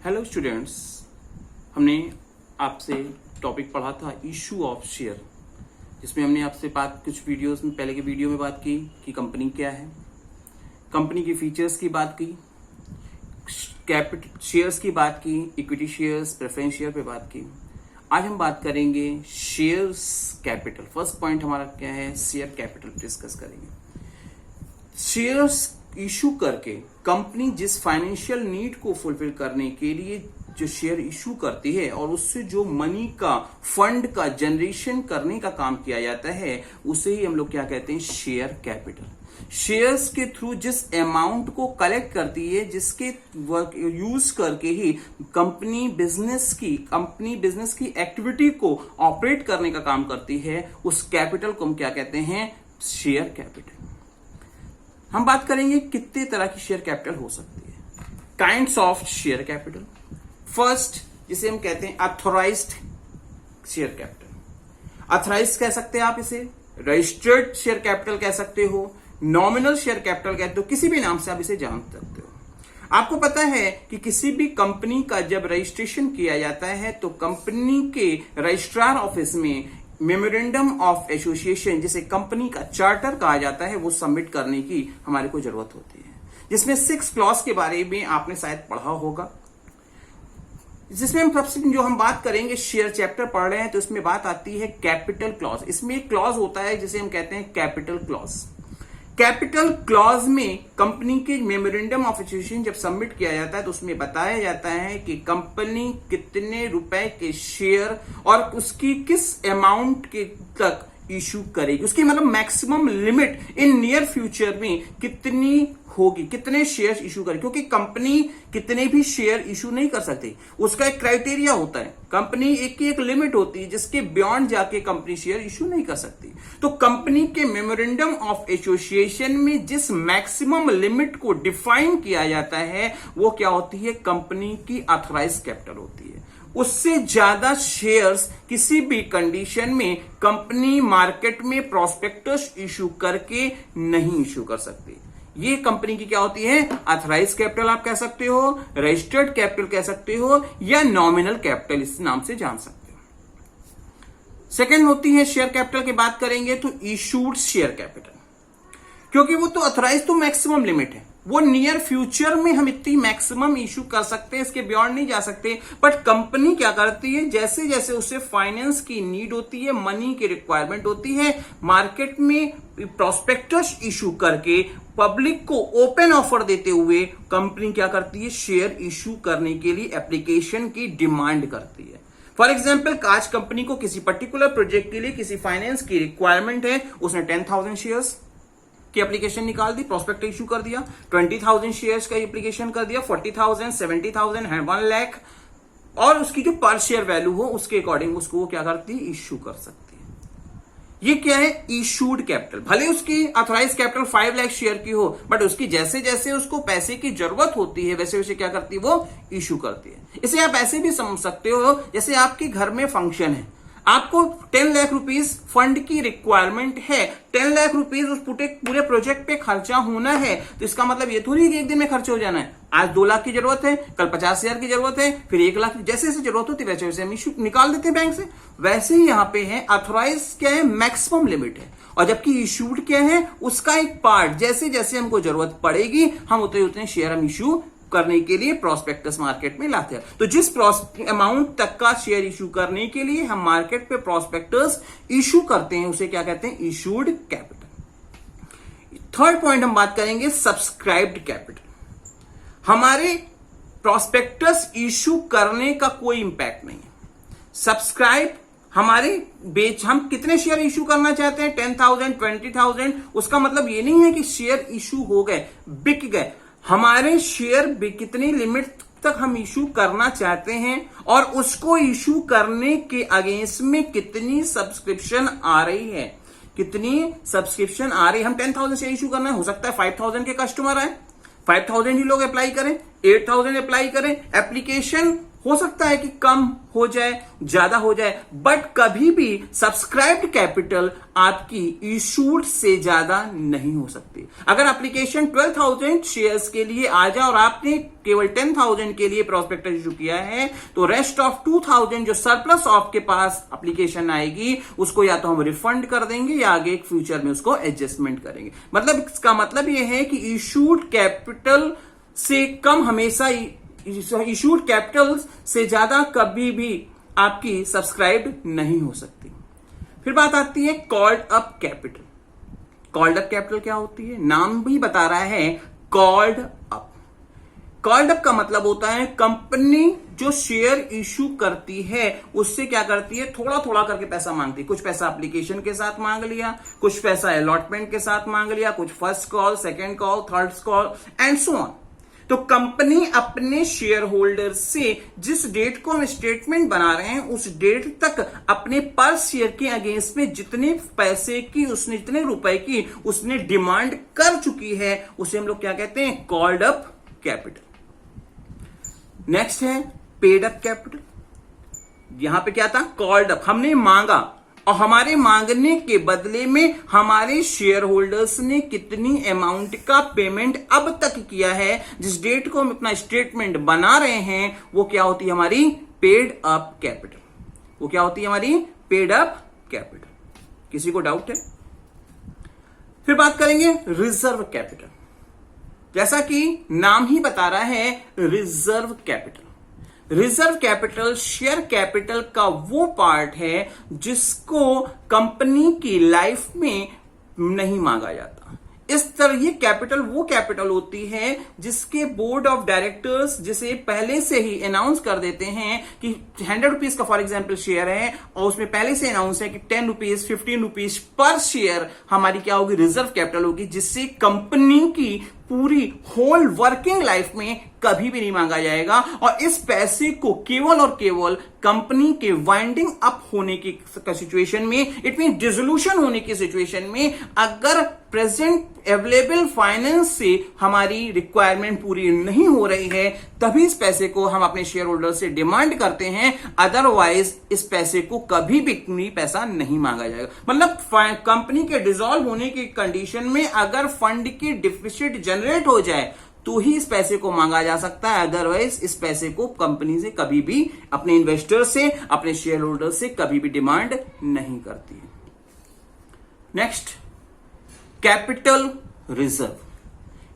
Hello students, हमने आपसे topic पढ़ा था इशू ऑफ शेयर, जिसमें हमने आपसे कुछ वीडियोस में पहले के वीडियो में बात की कि कंपनी क्या है, कंपनी के फीचर्स की बात की, कैपिटल शेयर्स की बात की, इक्विटी शेयर्स, प्रेफरेंस शेयर पे बात की। आज हम बात करेंगे शेयर्स कैपिटल। फर्स्ट पॉइंट हमारा क्या है, शेयर कैपिटल डिस्कस करेंगे। शेयर्स इशू करके कंपनी जिस फाइनेंशियल नीड को फुलफिल करने के लिए जो शेयर इशू करती है और उससे जो मनी का फंड का जनरेशन करने का काम किया जाता है, उसे ही हम लोग क्या कहते हैं, शेयर कैपिटल। शेयर्स के थ्रू जिस अमाउंट को कलेक्ट करती है, जिसके वर्क यूज करके ही कंपनी बिजनेस की एक्टिविटी को ऑपरेट करने का काम करती है, उस कैपिटल को हम क्या कहते हैं, शेयर कैपिटल। हम बात करेंगे कितने तरह की शेयर कैपिटल हो सकती है। Kinds of share capital. First, जिसे हम कहते हैं अथॉराइज्ड शेयर कैपिटल। अथॉराइज्ड कह सकते हैं आप इसे, रजिस्टर्ड शेयर कैपिटल कह सकते हो, नॉमिनल शेयर कैपिटल कहते हो, किसी भी नाम से आप इसे जान सकते हो। आपको पता है कि किसी भी कंपनी का जब रजिस्ट्रेशन किया जाता है तो कंपनी के रजिस्ट्रार ऑफिस में मेमोरेंडम ऑफ एसोसिएशन, जिसे कंपनी का चार्टर कहा जाता है, वो सबमिट करने की हमारे को जरूरत होती है, जिसमें 6 क्लॉज के बारे में आपने शायद पढ़ा होगा। जिसमें हम बात करेंगे, शेयर चैप्टर पढ़ रहे हैं तो इसमें बात आती है कैपिटल क्लॉज। इसमें एक क्लॉज होता है जिसे हम कहते हैं कैपिटल क्लॉज। कैपिटल क्लॉज में कंपनी के मेमोरेंडम ऑफ एसोसिएशन जब सबमिट किया जाता है तो उसमें बताया जाता है कि कंपनी कितने रुपए के शेयर और उसकी किस अमाउंट के तक इशू करेगी, उसकी मतलब maximum limit in near future में कितनी होगी, कितने शेयर इशू करेगी। क्योंकि कंपनी कितने भी शेयर इशू नहीं कर सकती, उसका एक क्राइटेरिया होता है। कंपनी एक लिमिट होती है जिसके बियॉन्ड जाके कंपनी शेयर इशू नहीं कर सकती। तो कंपनी के मेमोरेंडम ऑफ एसोसिएशन में जिस मैक्सिमम लिमिट को डिफाइन किया जाता है वो क्या होती है, कंपनी की ऑथराइज कैपिटल होती है। उससे ज्यादा शेयर्स किसी भी कंडीशन में कंपनी मार्केट में प्रोस्पेक्टस इशू करके नहीं इशू कर सकती। ये कंपनी की क्या होती है, ऑथराइज कैपिटल आप कह सकते हो, रजिस्टर्ड कैपिटल कह सकते हो, या नॉमिनल कैपिटल इस नाम से जान सकते हो। सेकंड होती है शेयर कैपिटल की बात करेंगे तो इशूड शेयर कैपिटल, क्योंकि वो तो ऑथराइज तो मैक्सिमम लिमिट है, वो नियर फ्यूचर में हम इतनी मैक्सिमम इशू कर सकते हैं, इसके बियॉन्ड नहीं जा सकते। बट कंपनी क्या करती है, जैसे जैसे उसे फाइनेंस की नीड होती है, मनी की रिक्वायरमेंट होती है, मार्केट में प्रोस्पेक्टस इशू करके पब्लिक को ओपन ऑफर देते हुए कंपनी क्या करती है, शेयर इशू करने के लिए एप्लीकेशन की डिमांड करती है। फॉर एग्जाम्पल, कांच कंपनी को किसी पर्टिकुलर प्रोजेक्ट के लिए किसी फाइनेंस की रिक्वायरमेंट है, उसने 10,000 शेयर्स की एप्लीकेशन निकाल दी, प्रोस्पेक्ट इशू कर दिया, 20,000 शेयर्स का एप्लीकेशन कर दिया, 40,000, 70,000 है, 1 लाख, और उसकी जो पर शेयर वैल्यू हो उसके अकॉर्डिंग उसको वो क्या करती है, इशू कर सकती है। ये क्या है, इशूड कैपिटल। भले उसकी ऑथराइज कैपिटल 5 लाख शेयर की हो, बट उसकी जैसे जैसे उसको पैसे की जरूरत होती है वैसे वैसे क्या करती है, वो इशू करती है। इसे आप ऐसे भी समझ सकते हो, जैसे आपके घर में फंक्शन है, आपको 10 लाख रुपीस फंड की रिक्वायरमेंट है, 10 लाख रुपीस उस पूरे प्रोजेक्ट पे खर्चा होना है, तो इसका मतलब ये थोड़ी कि एक दिन में खर्च हो जाना है। आज 2 लाख की जरूरत है, कल 50,000 की जरूरत है, फिर 1 लाख, जैसे जैसे जरूरत होती है वैसे वैसे हम इशू निकाल देते हैं बैंक से। वैसे ही यहां पे है, ऑथराइज क्या है, मैक्सिमम लिमिट है, और जबकि इशूड क्या है, उसका एक पार्ट, जैसे जैसे हमको जरूरत पड़ेगी हम उतने शेयर हम इशू करने के लिए प्रोस्पेक्टस मार्केट में लाते हैं। तो जिस अमाउंट तक का शेयर इशू करने के लिए हम मार्केट पे प्रोस्पेक्टस इशू करते हैं उसे क्या कहते हैं, इशूड कैपिटल। थर्ड पॉइंट हम बात करेंगे सब्सक्राइब्ड कैपिटल। हमारे प्रोस्पेक्टस इशू करने का कोई इंपैक्ट नहीं है। सब्सक्राइब हम कितने शेयर इशू करना चाहते हैं, 10,000, 20,000, उसका मतलब ये नहीं है कि शेयर इशू हो गए, बिक गए। हमारे शेयर कितनी लिमिट तक हम इशू करना चाहते हैं और उसको इशू करने के अगेंस्ट में कितनी सब्सक्रिप्शन आ रही है, कितनी सब्सक्रिप्शन आ रही है। हम 10,000 शेयर इशू करना है, हो सकता है 5,000 के कस्टमर आए, 5,000 ही लोग अप्लाई करें, 8,000 अप्लाई करें, एप्लीकेशन हो सकता है कि कम हो जाए, ज्यादा हो जाए, बट कभी भी सब्सक्राइब्ड कैपिटल आपकी इशूड से ज्यादा नहीं हो सकती। अगर एप्लीकेशन 12,000 शेयर्स के लिए आ जाए और आपने केवल 10,000 के लिए प्रोस्पेक्टस इशू किया है, तो रेस्ट ऑफ 2,000 जो सरप्लस आपके पास एप्लीकेशन आएगी उसको या तो हम रिफंड कर देंगे या आगे एक फ्यूचर में उसको एडजस्टमेंट करेंगे। मतलब इसका मतलब यह है कि इशूड कैपिटल से कम हमेशा, इशूड कैपिटल से ज्यादा कभी भी आपकी सब्सक्राइब्ड नहीं हो सकती। फिर बात आती है called up capital. Called up capital क्या होती है? नाम भी बता रहा है कॉल्ड अप। कॉल्ड अप का मतलब होता है कंपनी जो शेयर इशू करती है उससे क्या करती है, थोड़ा थोड़ा करके पैसा मांगती है। कुछ पैसा एप्लीकेशन के साथ मांग लिया, कुछ पैसा अलॉटमेंट के साथ मांग लिया, कुछ first call, second call, third call and so on. तो कंपनी अपने शेयर होल्डर से जिस डेट को हम स्टेटमेंट बना रहे हैं उस डेट तक अपने पर शेयर के अगेंस्ट में जितने पैसे की उसने, जितने रुपए की उसने डिमांड कर चुकी है उसे हम लोग क्या कहते हैं, कॉल्ड अप कैपिटल। नेक्स्ट है पेड अप कैपिटल। यहां पे क्या था, कॉल्ड अप, हमने मांगा और हमारे मांगने के बदले में हमारे शेयर होल्डर्स ने कितनी अमाउंट का पेमेंट अब तक किया है, जिस डेट को हम अपना स्टेटमेंट बना रहे हैं वो क्या होती है, हमारी पेड अप कैपिटल। वो क्या होती है, हमारी पेड अप कैपिटल। किसी को डाउट है? फिर बात करेंगे रिजर्व कैपिटल। जैसा कि नाम ही बता रहा है reserve capital. Reserve capital share capital का वो पार्ट है जिसको कंपनी की लाइफ में नहीं मांगा जाता। इस तरह ये कैपिटल वो कैपिटल होती है जिसके बोर्ड ऑफ डायरेक्टर्स जिसे पहले से ही अनाउंस कर देते हैं कि 100 रुपीज का फॉर एग्जांपल शेयर है और उसमें पहले से अनाउंस है कि 10 रुपीज, 15 रुपीज पर शेयर हमारी क्या होगी, रिजर्व कैपिटल होगी, जिससे कंपनी की पूरी होल वर्किंग लाइफ में कभी भी नहीं मांगा जाएगा। और इस पैसे को केवल और केवल कंपनी के वाइंडिंग अप होने की सिचुएशन में, इट मीन डिसोल्यूशन होने की सिचुएशन में, अगर प्रेजेंट अवेलेबल फाइनेंस से हमारी रिक्वायरमेंट पूरी नहीं हो रही है तभी इस पैसे को हम अपने शेयर होल्डर से डिमांड करते हैं। अदरवाइज इस पैसे को कभी भी पैसा नहीं मांगा जाएगा। मतलब कंपनी के डिसॉल्व होने की कंडीशन में अगर फंड की डिफिसिट जनरेट हो जाए तो ही इस पैसे को मांगा जा सकता है, अदरवाइज इस पैसे को कंपनी से कभी भी, अपने इन्वेस्टर से, अपने शेयर होल्डर से कभी भी डिमांड नहीं करती है। Next, capital reserve.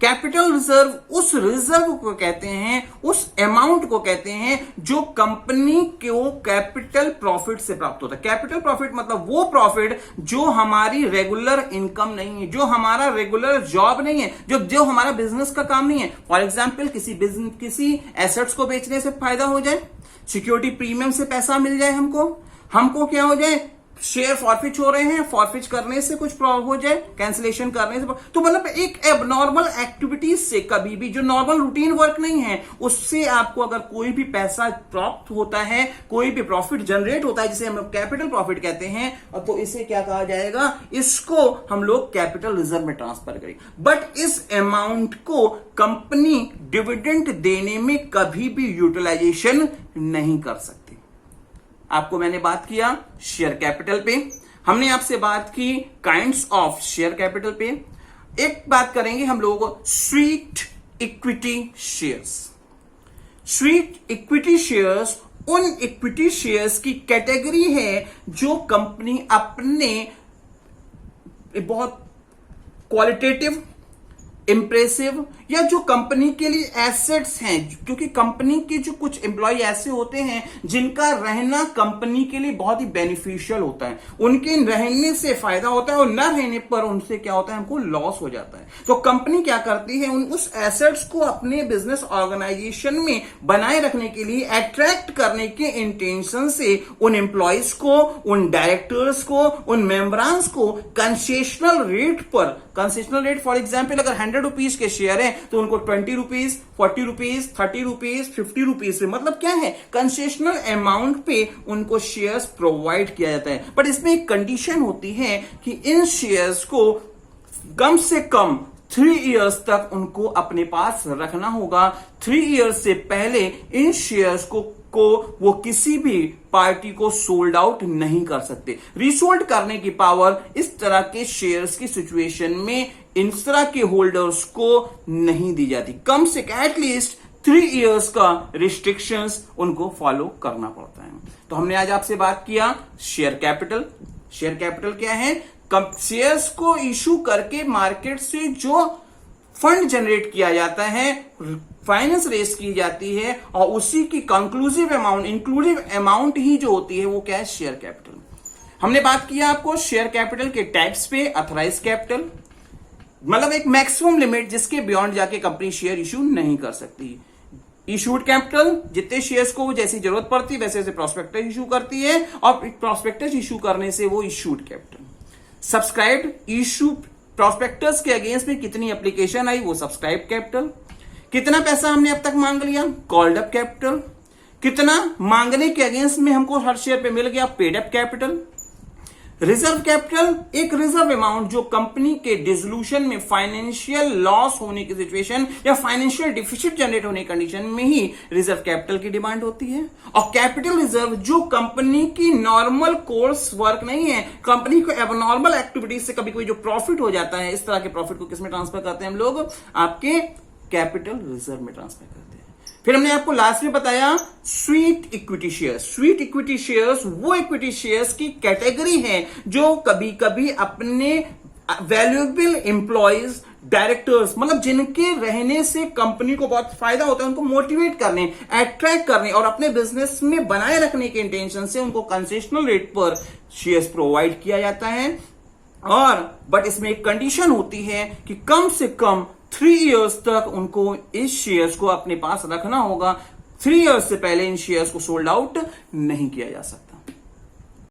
Capital reserve उस रिजर्व को कहते हैं, उस अमाउंट को कहते हैं जो कंपनी को कैपिटल प्रॉफिट से प्राप्त होता है। कैपिटल प्रॉफिट मतलब वो प्रॉफिट जो हमारी रेगुलर इनकम नहीं है, जो हमारा रेगुलर जॉब नहीं है, जो हमारा बिजनेस का काम नहीं है। फॉर एग्जांपल किसी एसेट्स को बेचने से फायदा हो जाए, सिक्योरिटी प्रीमियम से पैसा मिल जाए, हमको क्या हो जाए, शेयर फॉरफिट हो रहे हैं, फॉरफिट करने से कुछ प्रॉब्लम हो जाए, कैंसिलेशन करने से, तो मतलब एक एबनॉर्मल एक्टिविटीज से कभी भी, जो नॉर्मल रूटीन वर्क नहीं है, उससे आपको अगर कोई भी पैसा प्राप्त होता है, कोई भी प्रॉफिट जनरेट होता है जिसे हम लोग कैपिटल प्रॉफिट कहते हैं, और तो इसे क्या कहा जाएगा, इसको हम लोग कैपिटल रिजर्व में ट्रांसफर करेंगे। बट इस अमाउंट को कंपनी डिविडेंड देने में कभी भी यूटिलाइजेशन नहीं कर सकती। आपको मैंने बात किया शेयर कैपिटल पे, हमने आपसे बात की काइंड्स ऑफ शेयर कैपिटल पे। एक बात करेंगे हम लोगों को street equity shares. Street equity shares उन इक्विटी शेयर्स की कैटेगरी है जो कंपनी अपने बहुत क्वालिटेटिव, इंप्रेसिव, या जो कंपनी के लिए एसेट्स हैं, क्योंकि कंपनी के जो कुछ एम्प्लॉय ऐसे होते हैं जिनका रहना कंपनी के लिए बहुत ही बेनिफिशियल होता है, उनके रहने से फायदा होता है और न रहने पर उनसे क्या होता है, हमको लॉस हो जाता है। तो कंपनी क्या करती है, उस एसेट्स को अपने बिजनेस ऑर्गेनाइजेशन में बनाए रखने के लिए, अट्रैक्ट करने के इंटेंशन से उन एम्प्लॉयज को, उन डायरेक्टर्स को, उन मेंबरांस को कंसेशनल रेट पर, कंसेशनल रेट फॉर एग्जाम्पल अगर 100 रुपीज के शेयर है तो उनको 20 रुपीज, 40 रुपीज, 30 रुपीज, 50 रुपीज पे, मतलब क्या है, कंसेशनल अमाउंट पे उनको शेयर्स प्रोवाइड किया जाता है। बट इसमें एक कंडीशन होती है कि इन शेयर्स को कम से कम 3 इयर्स तक उनको अपने पास रखना होगा। 3 इयर्स से पहले इन शेयर्स को को वो किसी भी पार्टी को सोल्ड आउट नहीं कर सकते। रीसोल्ड करने की पावर इस तरह के शेयर्स की सिचुएशन में इस तरह के होल्डर्स को नहीं दी जाती। कम से एटलीस्ट 3 इयर्स का रिस्ट्रिक्शंस उनको फॉलो करना पड़ता है। तो हमने आज आपसे बात किया शेयर कैपिटल। शेयर कैपिटल क्या है? शेयर्स को इशू करके मार्केट से जो फंड जनरेट किया जाता है, फाइनेंस रेस की जाती है, और उसी की कंक्लूसिव अमाउंट, इंक्लूसिव अमाउंट ही जो होती है वो क्या है? Share capital. हमने बात किया आपको शेयर कैपिटल के टाइप्स पे। अथराइज कैपिटल मतलब एक मैक्सिमम लिमिट जिसके बियॉन्ड जाके कंपनी शेयर इशू नहीं कर सकती। इशूड कैपिटल जितने शेयर्स को जैसी जरूरत पड़ती है वैसे वैसे प्रोस्पेक्टस इशू करती है, और प्रोस्पेक्टस इशू करने से वो issued capital. Subscribed issue prospectus के अगेंस्ट में कितनी एप्लीकेशन आई, वो सब्सक्राइब कैपिटल। कितना पैसा हमने अब तक मांग लिया, कॉल्ड अप कैपिटल। कितना मांगने के अगेंस्ट में हमको हर शेयर पे मिल गया, paid up capital. Reserve capital एक रिजर्व अमाउंट जो कंपनी के डिसोल्यूशन में फाइनेंशियल लॉस होने की सिचुएशन या फाइनेंशियल डिफिसिट जनरेट होने की कंडीशन में ही रिजर्व कैपिटल की डिमांड होती है। और कैपिटल रिजर्व जो कंपनी की नॉर्मल कोर्स वर्क नहीं है, कंपनी को एबनॉर्मल एक्टिविटीज से कभी कोई जो प्रॉफिट हो जाता है, इस तरह के प्रॉफिट को किसमें ट्रांसफर करते हैं हम लोग? आपके कैपिटल रिजर्व में ट्रांसफर करते हैं। फिर हमने आपको लास्ट में बताया sweet equity shares. Sweet equity shares वो इक्विटी शेयर्स की कैटेगरी है जो कभी कभी अपने वैल्यूएबल एम्प्लॉयज, डायरेक्टर्स, मतलब जिनके रहने से कंपनी को बहुत फायदा होता है, उनको मोटिवेट करने, अट्रैक्ट करने और अपने बिजनेस में बनाए रखने के इंटेंशन से उनको कंसेशनल रेट पर शेयर्स प्रोवाइड किया जाता है। और बट इसमें एक कंडीशन होती है कि कम से कम 3 इयर्स तक उनको इस शेयर्स को अपने पास रखना होगा। 3 इयर्स से पहले इन शेयर्स को सोल्ड आउट नहीं किया जा सकता।